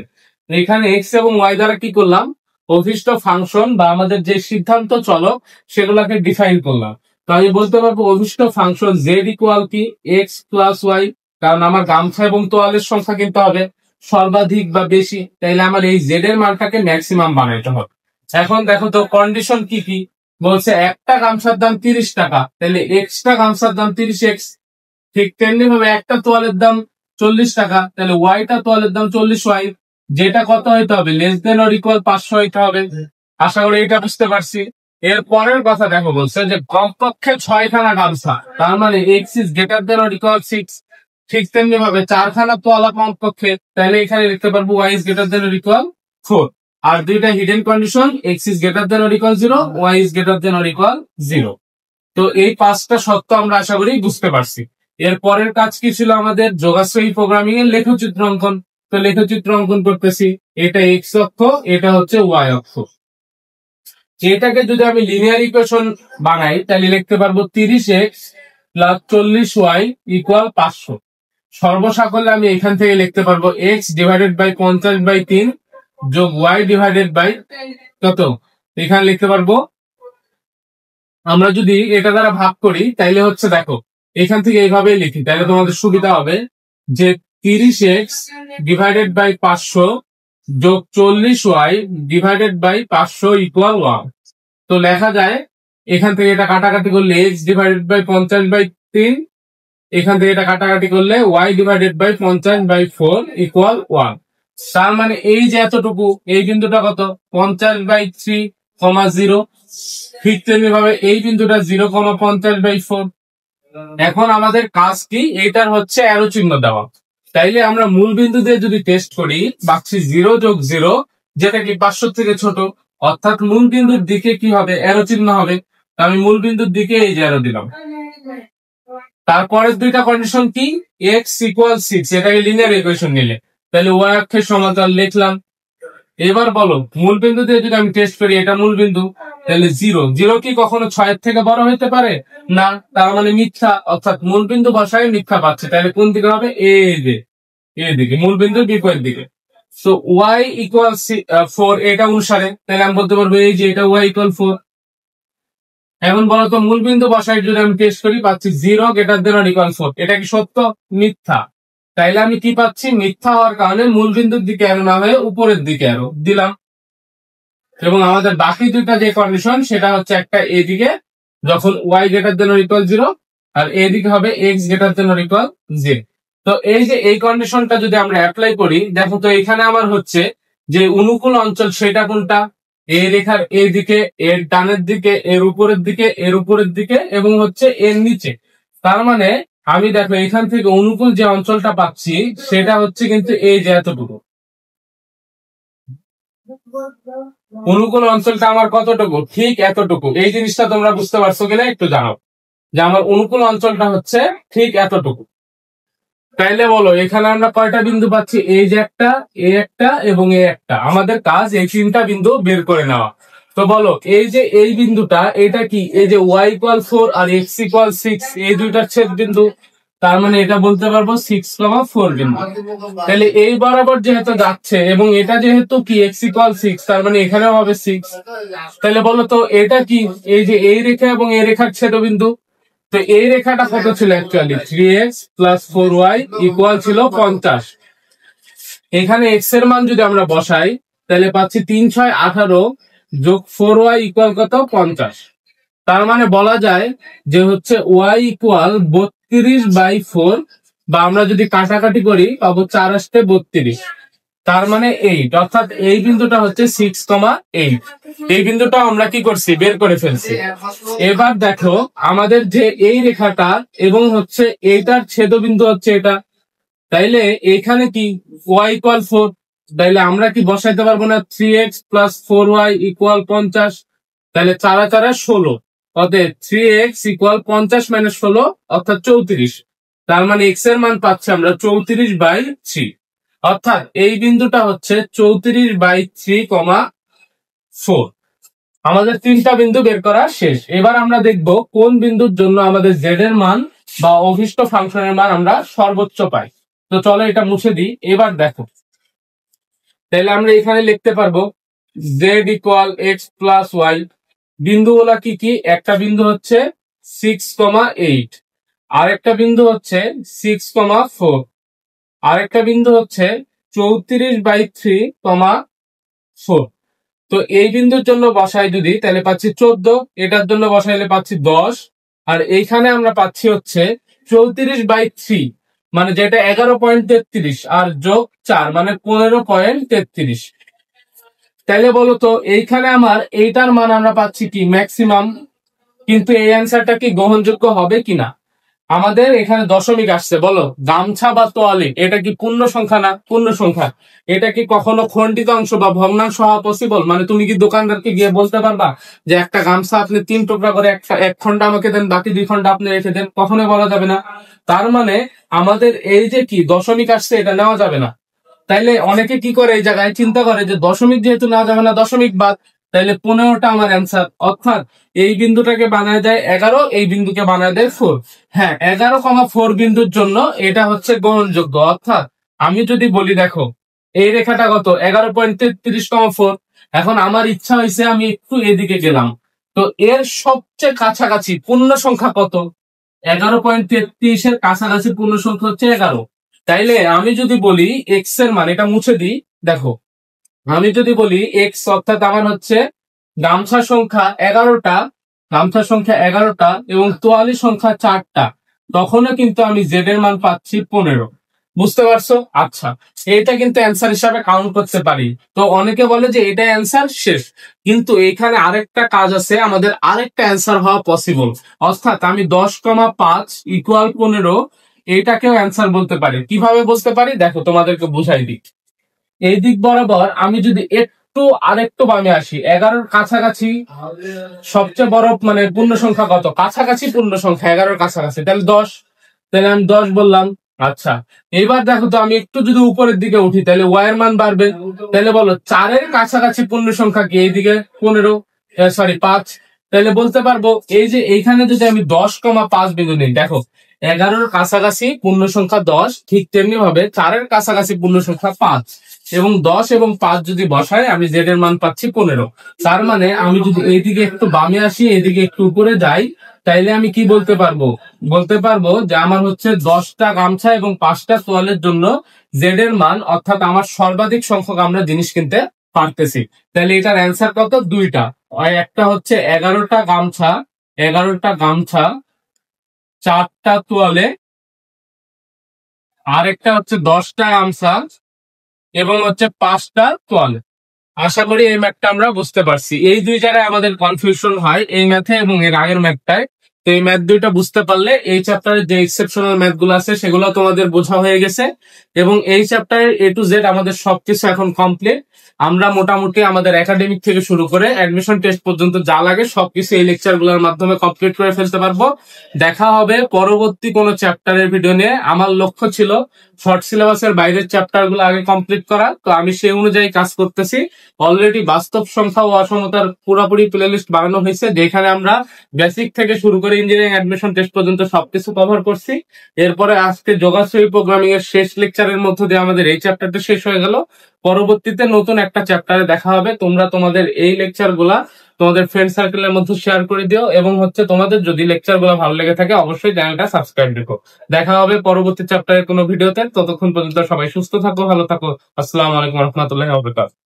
এখানে x এবং y দ্বারা কি করলাম? অভিষ্ট ফাংশন বা আমাদের যে সিদ্ধান্ত চলক সেগুলাকে ডিফাইন করলাম। তো আমি বলতে পারবো অভিষ্ট ফাংশন z = কি? x + y। কারণ আমার গামছা এবং তোয়ালের সংখ্যা কিনতে হবে সর্বাধিক বা বেশি, তাইলে আমার এই জেড এর মানটাকে ম্যাক্সিমাম বানাইতে হবে। এখন দেখো তো কন্ডিশন কি কি। বলছে একটা গামছার দাম 30 টাকা, তাহলে এক্সট্রা গামছার দাম 30x। ঠিক তেমনি ভাবে একটা তোয়ালের দাম 40 টাকা, তাহলে ওয়াইটা তোয়ালের দাম 40y, যেটা কত হইতে হবে? <= 500 হইতে হবে। আশা করি এটা বুঝতে পারছি। এর পরের কথা দেখো, বলছে যে কমপক্ষে 6খানা গামছা, তার মানে x <= 6। ঠিক তেমনি ভাবে 4খানা তোয়ালা কমপক্ষে, তাহলে এখানে লিখতে পারবো y <= 4। আর দুইটা হিডেন কন্ডিশন, x <= 0, y <= 0। তো এই 5টা শর্ত আমরা আশা করি বুঝতে পারছি। এর পরের কাজ কি ছিল আমাদের? যোগাশ্রয়ী প্রোগ্রামিং এর লেখচিত্র অঙ্কন। তো লেখচিত্র অঙ্কন করতেছি। এটা x অক্ষ, এটা হচ্ছে y অক্ষ। এটাকে যদি আমি লিনিয়ার ইকুয়েশন বানাই, তাহলে লিখতে পারবো 30x + 40y = 500। সর্বসাকল্যে আমি এখান থেকে লিখতে পারবো x / 50/3 যোগ y / কত, এখানে লিখতে পারবো আমরা যদি এটা দ্বারা ভাগ করি তাইলে হচ্ছে দেখো এখান থেকে এইভাবে লিখি তাহলে তোমাদের সুবিধা হবে যে 30x ডিভাইডেড বাই 500 যোগ 40y ডিভাইডেড বাই 500 ইকুয়াল 1। তো লেখা যায় এখান থেকে এটা কাটাকাটি করলে x ডিভাইডেড বাই 50/3, এখান থেকে এটা কাটাকাটি করলে y ডিভাইডেড বাই 50/4 ইকুয়াল 1। তার মানে এই যে এতটুকু এই বিন্দুটা কত 50/3, 0। ঠিক তেমনি ভাবে এই বিন্দুটা 0,50/4। এখন আমাদের কাজ কি এইটার হচ্ছে অ্যারো চিহ্ন দেওয়া। তাইলে আমরা মূল বিন্দু দিয়ে যদি টেস্ট করি পাচ্ছি 0 যোগ 0 যেটা কি 500 থেকে ছোট, অর্থাৎ মূল বিন্দুর দিকে কি হবে অ্যারো চিহ্ন হবে। আমি মূল বিন্দুর দিকে এই যে অ্যারো দিলাম। তারপরের দুইটা কন্ডিশন কি x ইকুয়াল 6 এটাকে লিনিয়ার ইকুয়েশন নিলে তাহলে y অক্ষের সমান্তরাল লিখলাম। এবার বলো মূল বিন্দু দিয়ে যদি আমি টেস্ট করি এটা মূল বিন্দু তাহলে 0 কি কখনো 6 এর থেকে বড় হতে পারে না, তার মানে মিথ্যা, অর্থাৎ মূল বিন্দু বসায় মিথ্যা পাচ্ছে। তাহলে কোন দিকে হবে এই দিকে মূল বিন্দুর বিপরীত দিকে। সো y ইকুয়াল 4 এটা অনুসারে তাহলে আমি বলতে পারবো এই যে এটা y ইকুয়াল 4। এখন বলতো মূল বিন্দু বসায় যদি আমি টেস্ট করি পাচ্ছি 0 গ্রেটার দেন অর ইকুয়াল 4, এটা কি সত্য মিথ্যা। তাইলে আমি কি পাচ্ছি মিথ্যা হওয়ার কারণে মূল বিন্দুর দিকে অ্যারো না হয়ে উপরের দিকে অ্যারো দিলাম। এবং আমাদের বাকি দুইটা যে কন্ডিশন সেটা হচ্ছে একটা এদিকে যখন y greater than or equal 0 আর এদিকে হবে x greater than or equal 0। তো এই যে এই কন্ডিশনটা যদি আমরা অ্যাপ্লাই করি দেখো তো এখানে আমার হচ্ছে যে অনুকূল অঞ্চল সেটা কোনটা এই রেখার এদিকে এর ডানের দিকে এর উপরের দিকে এর উপরের দিকে এবং হচ্ছে এর নিচে। তার মানে আমি দেখো এখান থেকে অনুকূল যে অঞ্চলটা পাচ্ছি সেটা হচ্ছে কিন্তু এই যে এতটুকু। অনুকূল অঞ্চলটা আমার কতটুকু ঠিক এতটুকু। এই জিনিসটা তোমরা বুঝতে পারছো কিনা একটু জানাও যে আমার অনুকূল অঞ্চলটা হচ্ছে ঠিক এতটুকু। তাইলে বলো এখানে আমরা কয়টা বিন্দু পাচ্ছি এই যে একটা এ একটা এবং এ একটা। আমাদের কাজ এই তিনটা বিন্দু বের করে নেওয়া। তো বলো এই যে এই বিন্দুটা এটা কি এই যে y ইকুয়াল 4 আর x ইকুয়াল 6 এই দুইটার ছেদ বিন্দু, তার মানে এটা বলতে পারবো 6,4 বিন্দু। তাহলে এই বরাবর যেহেতু যাচ্ছে এবং এটা যেহেতু কি x ইকুয়াল 6 তার মানে এখানেও হবে 6। তাহলে বলো তো এটা কি এই যে এই রেখা এবং এই রেখার ছেদবিন্দু। তো এই রেখাটা কত ছিল actually 3x plus 4y equal ছিল 50। এখানে x এর মান যদি আমরা বসাই তাহলে পাচ্ছি 3 6 18 যোগ 4y ইকুয়াল কত 50। তার মানে বলা যায় যে হচ্ছে y ইকুয়াল 32/4 বা আমরা যদি কাটাকাটি করি পাবো 4 আসতে 32, তার মানে 8, অর্থাৎ এই বিন্দুটা হচ্ছে 6,8। এই বিন্দুটা আমরা কি করছি বের করে ফেলছি। এবার দেখো আমাদের যে এই রেখাটা এবং হচ্ছে এইটার ছেদবিন্দু হচ্ছে এটা, তাইলে এখানে কি y ইকুয়াল 4, তাইলে আমরা কি বসাইতে পারবো না 3x প্লাস 4y ইকুয়াল 50। তাহলে 4 আর 4 16, অতএব 3x ইকুয়াল 50 মাইনাস 16 অর্থাৎ 34। তার মানে x এর মান পাচ্ছি আমরা 34/3, অর্থাৎ এই বিন্দুটা হচ্ছে 34/3,4। আমাদের তিনটা বিন্দু বের করা শেষ। এবার আমরা দেখব কোন বিন্দুর জন্য আমাদের z এর মান বা অভিষ্ট ফাংশনের মান আমরা সর্বোচ্চ পাই। তো চলো এটা মুছে দিই। এবার দেখো তাহলে আমরা এখানে লিখতে পারবো z equal x plus y। বিন্দুগুলা কি কি, একটা বিন্দু হচ্ছে 6,8, আরেকটা বিন্দু হচ্ছে 6,4, আরেকটা বিন্দু হচ্ছে 34/3,4। তো এই বিন্দুর জন্য বসাই যদি তাহলে পাচ্ছি 14, এটার জন্য বসাইলে পাচ্ছি 10, আর এইখানে আমরা পাচ্ছি হচ্ছে 34/3 মানে যেটা 11.33 আর যোগ 4 মানে 15.33। তাহলে বলো তো এইখানে আমার এইটার মান আমরা পাচ্ছি কি ম্যাক্সিমাম, কিন্তু এই অ্যান্সারটা কি গ্রহণযোগ্য হবে কিনা। আমাদের এখানে দশমিক আসছে, বলো গামছা বা তোয়ালে এটা কি পূর্ণ সংখ্যা না পূর্ণ সংখ্যা। এটা কি কখনো খণ্ডিত অংশ বা ভগ্নাংশ হওয়া পসিবল? মানে তুমি কি দোকানদারকে গিয়ে বলতে পারবা যে একটা গামছা আপনি 3 টুকরা করে এক খন্ড আমাকে দেন বাকি 2 খন্ড আপনি রেখে দেন? কখনোই বলা যাবে না। তার মানে আমাদের এই যে কি দশমিক আসছে এটা নেওয়া যাবে না। তাইলে অনেকে কি করে এই জায়গায় চিন্তা করে যে দশমিক যেহেতু নেওয়া যাবে না দশমিক বাদ, তাইলে 15টা আমার অ্যান্সার, অর্থাৎ এই বিন্দুটাকে বানায় দেয় 11, এই বিন্দুকে বানায় দেয় 4। হ্যাঁ 11,4 বিন্দুর জন্য এটা হচ্ছে গ্রহণযোগ্য। অর্থাৎ আমি যদি বলি দেখো এই রেখাটা কত 11.33,4, এখন আমার ইচ্ছা হয়েছে আমি একটু এদিকে গেলাম, তো এর সবচেয়ে কাছাকাছি পূর্ণ সংখ্যা কত? 11.33 এর কাছাকাছি পূর্ণ সংখ্যা হচ্ছে 11। তাইলে আমি যদি বলি এক্স এর মান, এটা মুছে দিই, দেখো আমি যদি বলি এক্স অর্থাৎ আমার হচ্ছে গামছা সংখ্যা 11টা, গামছা সংখ্যা 11টা এবং তোয়ালি সংখ্যা 4টা, তখনও কিন্তু আমি জেড এর মান পাচ্ছি 15। বুঝতে পারছো? আচ্ছা, এটা কিন্তু অ্যান্সার হিসাবে কাউন্ট করতে পারি। তো অনেকে বলে যে এটা অ্যান্সার শেষ, কিন্তু এখানে আরেকটা কাজ আছে, আমাদের আরেকটা অ্যান্সার হওয়া পসিবল। অর্থাৎ আমি 10,5 ইকুয়াল 15 এইটাকেও অ্যান্সার বলতে পারি। কিভাবে বলতে পারি দেখো, তোমাদেরকে বুঝাই দিই। এই দিক বরাবর আমি যদি একটু আরেকটু বামে আসি, 11-র কাছাকাছি সবচেয়ে বড় মানে পূর্ণ সংখ্যা কত? কাছাকাছি পূর্ণ সংখ্যা 11-র কাছাকাছি, তাহলে 10। তাহলে আমি 10 বললাম। আচ্ছা, এবার দেখো তো আমি একটু যদি উপরের দিকে উঠি তাহলে ওয়াই এর মান বাড়বে। তাহলে বলো 4-এর কাছাকাছি পূর্ণ সংখ্যা কি? এইদিকে 15, সরি 5। তাহলে বলতে পারবো এই যে এইখানে যদি আমি 10,5 বিন্দু নিই, দেখো 11-র কাছাকাছি পূর্ণ সংখ্যা 10, ঠিক তেমনি ভাবে 4-এর কাছাকাছি পূর্ণ সংখ্যা 5, এবং 10 এবং 5 যদি বসাই আমি জেড এর মান পাচ্ছি 15। তার মানে আমি যদি এইদিকে একটু বামে আসি, এইদিকে একটু উপরে যাই, তাইলে আমি কি বলতে পারবো? বলতে পারবো যে আমার হচ্ছে 10টা গামছা এবং 5টা তোয়ালের জন্য জেড এর মান, অর্থাৎ আমার সর্বাধিক সংখ্যক আমরা জিনিস কিনতে পারতেছি। তাহলে এটার অ্যান্সার কত? 2টা। একটা হচ্ছে 11টা গামছা, 11টা গামছা 4টা তোয়ালে, আর একটা হচ্ছে 10টা গামছা এবং হচ্ছে 5টা তোয়ালে। আশা করি এই ম্যাথটা আমরা বুঝতে পারছি। এই দুই জায়গায় আমাদের কনফিউশন হয়, এই ম্যাথে এবং এর আগের ম্যাথটায়। তো এই ম্যাথ দুইটা বুঝতে পারলে এই চ্যাপ্টারের যে এক্সেপশনাল ম্যাথ গুলো আছে সেগুলো তোমাদের বোঝা হয়ে গেছে, এবং এই চ্যাপ্টারের এ টু জেড আমাদের সবকিছু এখন কমপ্লিট। আমরা মোটামুটি আমাদের একাডেমিক থেকে শুরু করে অ্যাডমিশন টেস্ট পর্যন্ত যা লাগে সবকিছু এই লেকচার গুলোর মাধ্যমে কমপ্লিট করে ফেলতে পারবো। দেখা হবে পরবর্তী কোনো চ্যাপ্টারের ভিডিও নিয়ে। আমার লক্ষ্য ছিল শর্ট সিলেবাসের বাইরের চ্যাপ্টার গুলো আগে কমপ্লিট করা, তো আমি সেই অনুযায়ী কাজ করতেছি। অলরেডি বাস্তব সংখ্যা ও অসমতার পুরোপুরি প্লে লিস্ট বানানো হয়েছে, যেখানে আমরা বেসিক থেকে শুরু করে ইঞ্জিনিয়ারিং অ্যাডমিশন টেস্ট পর্যন্ত সবকিছু কভার করছি। এরপরে আজকে যোগাশ্রয়ী প্রোগ্রামিং এর শেষ লেকচারের মধ্য দিয়ে আমাদের এই চ্যাপ্টারটা শেষ হয়ে গেল। পরবর্তীতে নতুন একটা চ্যাপ্টারে দেখা হবে। তোমরা তোমাদের এই লেকচার গুলা তোমাদের ফ্রেন্ড সার্কেলের মধ্যে শেয়ার করে দিও, এবং হচ্ছে তোমাদের যদি লেকচার গুলো ভালো লেগে থাকে অবশ্যই চ্যানেলটা সাবস্ক্রাইব রেখো। দেখা হবে পরবর্তী চ্যাপ্টারের কোনো ভিডিওতে। ততক্ষণ পর্যন্ত সবাই সুস্থ থাকো, ভালো থাকো। আসসালামু আলাইকুম রহমতুল্লাহি ওয়া বারাকাতুহু।